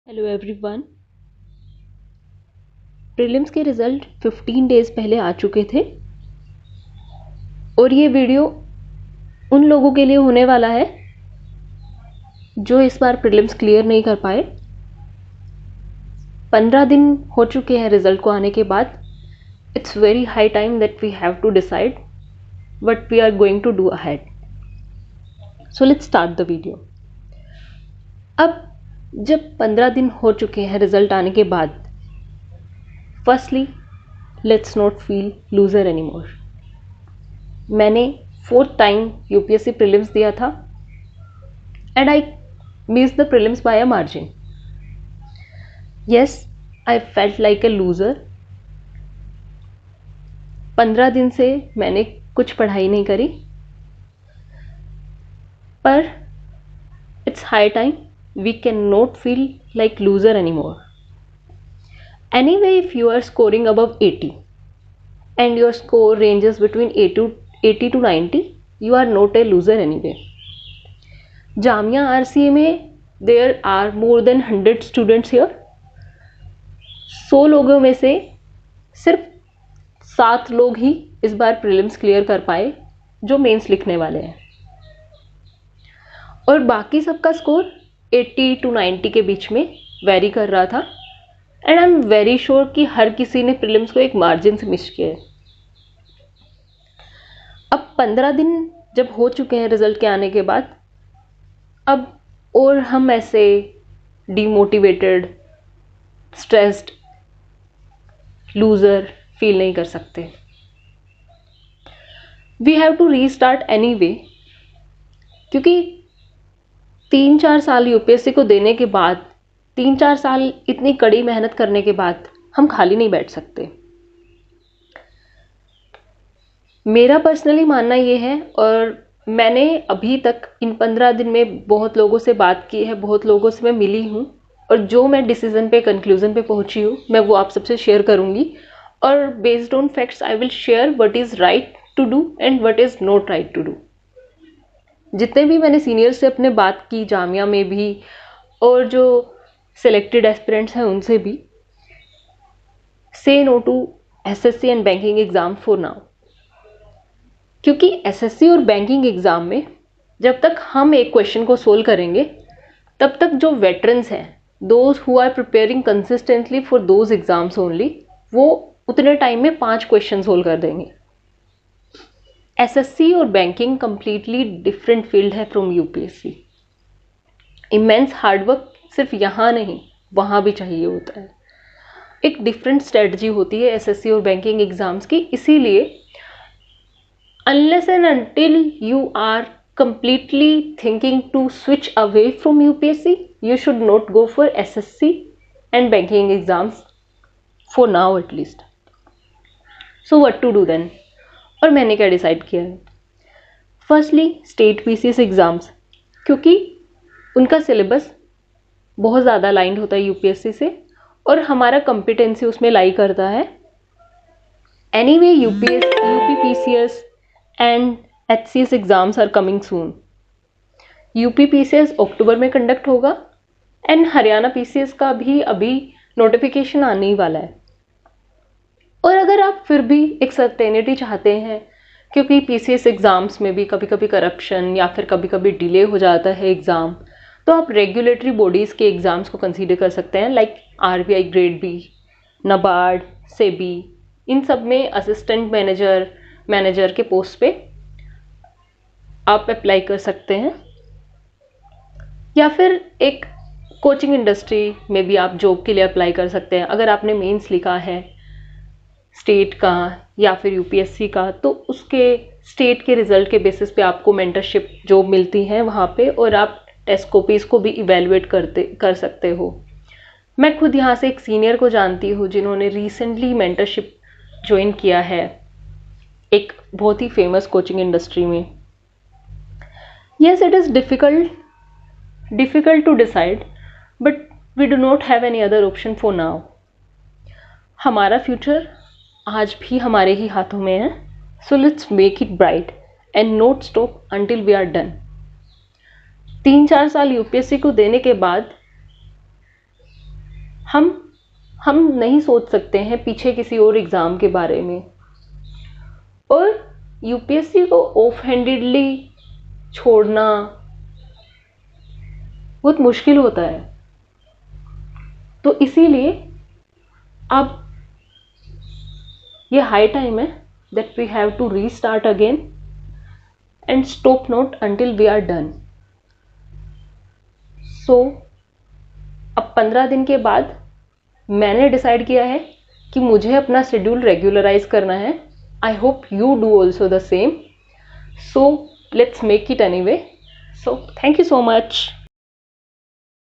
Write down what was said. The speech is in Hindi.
Hello everyone. प्रीलिम्स के रिज़ल्ट 15 डेज़ पहले आ चुके थे और ये वीडियो उन लोगों के लिए होने वाला है जो इस बार प्रीलिम्स क्लियर नहीं कर पाए। 15 दिन हो चुके हैं रिज़ल्ट को आने के बाद। It's very high time that we have to decide what we are going to do ahead. So let's start the video. अब जब 15 दिन हो चुके हैं रिज़ल्ट आने के बाद, firstly let's not feel loser anymore. मैंने 4th टाइम यूपीएससी प्रीलिम्स दिया था and I miss the prelims by a margin. Yes, I felt like a loser. 15 दिन से मैंने कुछ पढ़ाई नहीं करी, पर it's high time we can not feel like loser anymore. Anyway, if you are scoring above 80 and your score ranges between 80 to 90, you are not a loser anyway. Jamia RCA में there are more than 100 students here. 100 लोगों में से सिर्फ 7 लोग ही इस बार प्रीलिम्स क्लियर कर पाए जो मेंस लिखने वाले हैं, और बाकी सबका स्कोर 80 to 90 के बीच में वेरी कर रहा था। And I am very sure कि हर किसी ने प्रीलिम्स को एक मार्जिन से मिस किया है। अब 15 दिन जब हो चुके हैं रिजल्ट के आने के बाद, अब और हम ऐसे डीमोटिवेटेड, स्ट्रेस्ड, लूजर फील नहीं कर सकते। We have to restart anyway, क्योंकि 3-4 साल यूपीएससी को देने के बाद, 3-4 साल इतनी कड़ी मेहनत करने के बाद हम खाली नहीं बैठ सकते। मेरा पर्सनली मानना ये है, और मैंने अभी तक इन 15 दिन में बहुत लोगों से बात की है, बहुत लोगों से मैं मिली हूँ, और जो मैं डिसीजन पे, कंक्लूजन पे पहुंची हूँ, मैं वो आप सबसे शेयर करूँगी। और based on facts I will share what is right to do and what is not right to do. जितने भी मैंने सीनियर से अपने बात की, जामिया में भी और जो सेलेक्टेड एस्पिरेंट्स हैं उनसे भी, say no to SSC and banking exam for now. क्योंकि एसएससी और बैंकिंग एग्जाम में जब तक हम एक क्वेश्चन को सोल्व करेंगे, तब तक जो वेटरन्स हैं, those who are preparing consistently for those exams only, वो उतने टाइम में 5 क्वेश्चन सोल्व कर देंगे। एसएससी और बैंकिंग कंप्लीटली डिफरेंट फील्ड है फ्रॉम यूपीएससी। इमेंस हार्डवर्क सिर्फ यहाँ नहीं, वहाँ भी चाहिए होता है। एक डिफरेंट स्ट्रेटजी होती है एसएससी और बैंकिंग एग्जाम्स की। इसीलिए unless and until you are completely thinking to switch away from UPSC, you should not go for SSC and banking exams for now at least. So what to do then? और मैंने क्या डिसाइड किया है? फर्स्टली स्टेट पीसीएस एग्ज़ाम्स, क्योंकि उनका सिलेबस बहुत ज़्यादा अलाइंड होता है यूपीएससी से, और हमारा कॉम्पिटेंसी उसमें लाई करता है। Anyway UP PCS and HCS exams are coming soon. UP PCS अक्टूबर में कंडक्ट होगा एंड हरियाणा पीसीएस का भी अभी नोटिफिकेशन आने ही वाला है। और अगर आप फिर भी एक सर्टेनिटी चाहते हैं, क्योंकि पीसीएस एग्ज़ाम्स में भी कभी कभी करप्शन या फिर कभी कभी डिले हो जाता है एग्ज़ाम, तो आप रेगुलेटरी बॉडीज़ के एग्ज़ाम्स को कंसीडर कर सकते हैं, like RBI grade B, NABARD, SEBI. इन सब में असिस्टेंट मैनेजर के पोस्ट पे आप अप्लाई कर सकते हैं, या फिर एक कोचिंग इंडस्ट्री में भी आप जॉब के लिए अप्लाई कर सकते हैं। अगर आपने मेंस लिखा है स्टेट का या फिर यूपीएससी का, तो उसके स्टेट के रिजल्ट के बेसिस पे आपको मेंटरशिप जॉब मिलती है वहाँ पे, और आप टेस्ट कॉपीज़ को भी इवेलुएट कर सकते हो। मैं खुद यहाँ से एक सीनियर को जानती हूँ जिन्होंने रिसेंटली मेंटरशिप ज्वाइन किया है एक बहुत ही फेमस कोचिंग इंडस्ट्री में। Yes, it is difficult to decide, but we do not have any other option for now. हमारा फ्यूचर आज भी हमारे ही हाथों में है, so let's make it bright and not stop until we are done. 3-4 साल यूपीएससी को देने के बाद हम हम नहीं सोच सकते हैं पीछे किसी और एग्ज़ाम के बारे में, और यूपीएससी को ऑफ हैंडेडली छोड़ना बहुत मुश्किल होता है। तो इसीलिए अब ये हाई टाइम है that we have to restart again and stop not until we are done. So अब 15 दिन के बाद मैंने डिसाइड किया है कि मुझे अपना शेड्यूल रेगुलराइज करना है। I hope you do also the same. So let's make it anyway. So thank you so much.